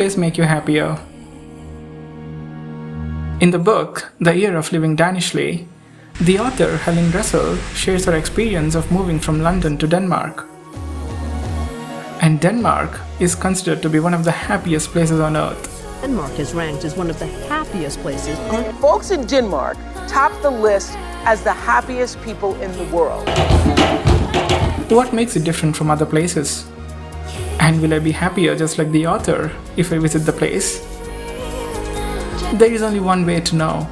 place make you happier? In the book, The Year of Living Danishly, the author Helen Russell shares her experience of moving from London to Denmark. And Denmark is considered to be one of the happiest places on earth. Denmark is ranked as one of the happiest places on earth. Folks in Denmark top the list as the happiest people in the world. What makes it different from other places? And will I be happier just like the author if I visit the place? There is only one way to know.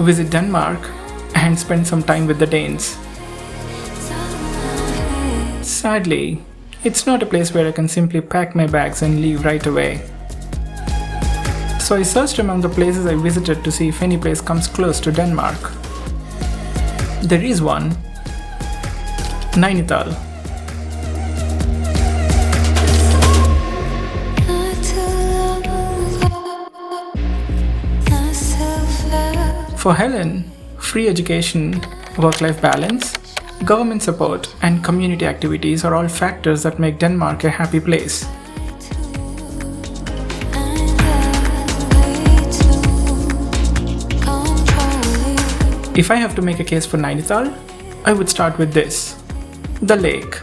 Visit Denmark and spend some time with the Danes. Sadly, it's not a place where I can simply pack my bags and leave right away. So I searched among the places I visited to see if any place comes close to Denmark. There is one, Nainital. For Helen, free education, work-life balance, government support, and community activities are all factors that make Denmark a happy place. If I have to make a case for Nainital, I would start with this: the lake.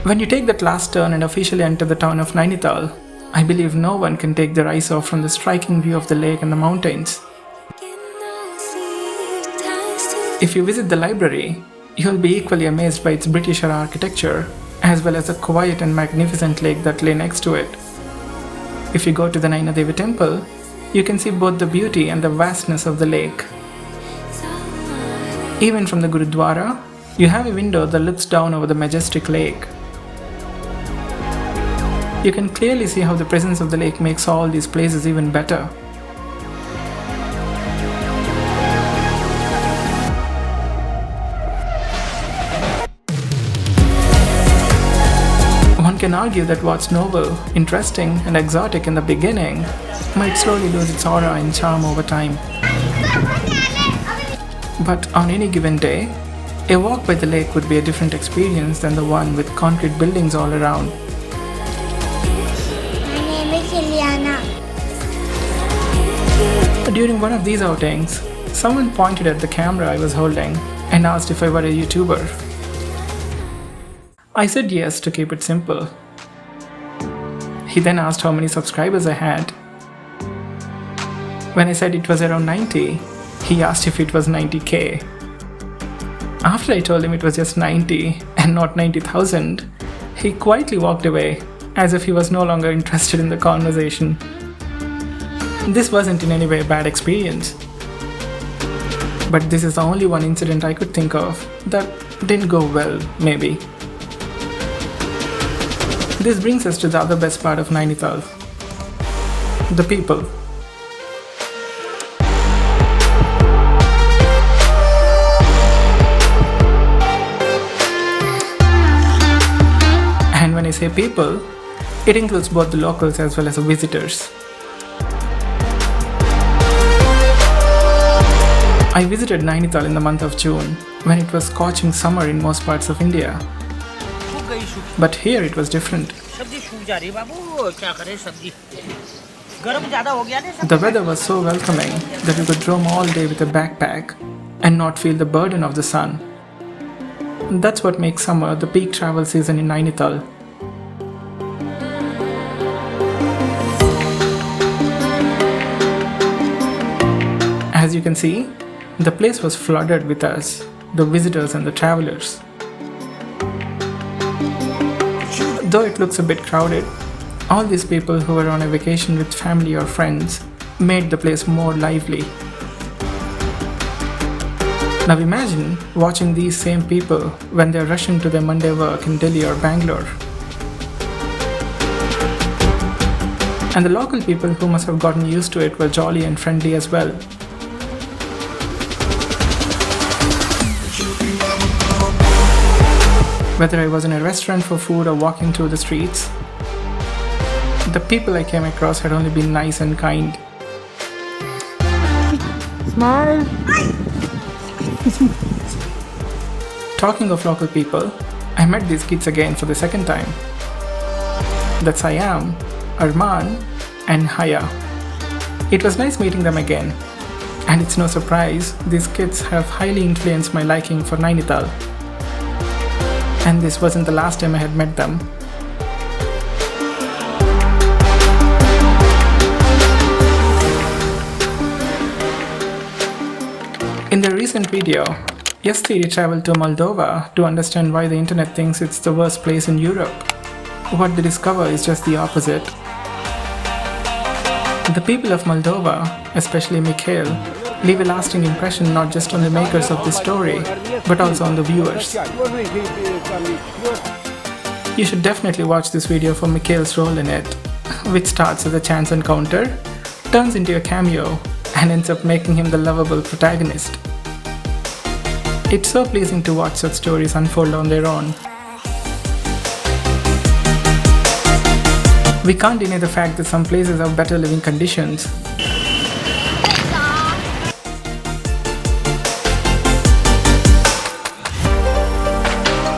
When you take that last turn and officially enter the town of Nainital, I believe no one can take their eyes off from the striking view of the lake and the mountains. If you visit the library, you'll be equally amazed by its British era architecture, as well as the quiet and magnificent lake that lay next to it. If you go to the Naina Devi temple, you can see both the beauty and the vastness of the lake. Even from the Gurudwara, you have a window that looks down over the majestic lake. You can clearly see how the presence of the lake makes all these places even better. One can argue that what's novel, interesting, and exotic in the beginning might slowly lose its aura and charm over time. But on any given day, a walk by the lake would be a different experience than the one with concrete buildings all around. During one of these outings, someone pointed at the camera I was holding and asked if I were a YouTuber. I said yes to keep it simple. He then asked how many subscribers I had. When I said it was around 90, he asked if it was 90k. After I told him it was just 90 and not 90,000, he quietly walked away as if he was no longer interested in the conversation. This wasn't in any way a bad experience. But this is the only one incident I could think of that didn't go well, maybe. This brings us to the other best part of Nainital: the people. And when I say people, it includes both the locals as well as the visitors. I visited Nainital in the month of June, when it was scorching summer in most parts of India. But here it was different. The weather was so welcoming that you could roam all day with a backpack and not feel the burden of the sun. That's what makes summer the peak travel season in Nainital. As you can see, the place was flooded with us, the visitors and the travelers. Though it looks a bit crowded, all these people who were on a vacation with family or friends made the place more lively. Now imagine watching these same people when they're rushing to their Monday work in Delhi or Bangalore. And the local people who must have gotten used to it were jolly and friendly as well. Whether I was in a restaurant for food or walking through the streets, the people I came across had only been nice and kind. Smile! Talking of local people, I met these kids again for the second time. That's Siam, Arman, and Haya. It was nice meeting them again. And it's no surprise, these kids have highly influenced my liking for Nainital. And this wasn't the last time I had met them. In the recent video, Yesterday traveled to Moldova to understand why the internet thinks it's the worst place in Europe. What they discover is just the opposite. The people of Moldova, especially Mikhail, leave a lasting impression not just on the makers of this story, but also on the viewers. You should definitely watch this video for Mikhail's role in it, which starts as a chance encounter, turns into a cameo, and ends up making him the lovable protagonist. It's so pleasing to watch such stories unfold on their own. We can't deny the fact that some places have better living conditions.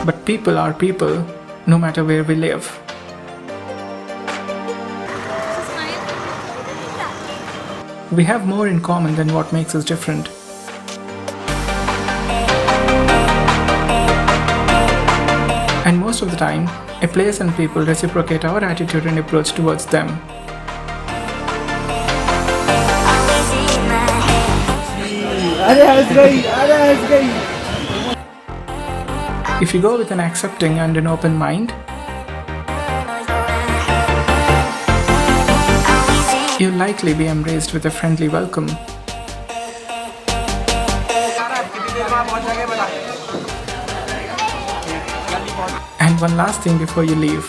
But people are people, no matter where we live. We have more in common than what makes us different. And most of the time, a place and people reciprocate our attitude and approach towards them. If you go with an accepting and an open mind, you'll likely be embraced with a friendly welcome. And one last thing before you leave.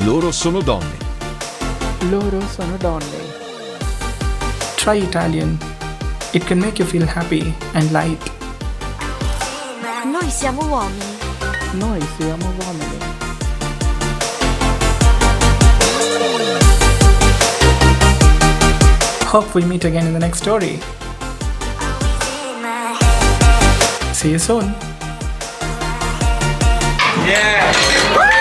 Loro sono donne. Loro sono donne. Try Italian. It can make you feel happy and light. Noi siamo uomini. Noi siamo uomini. Hope we meet again in the next story. See you soon. Yeah.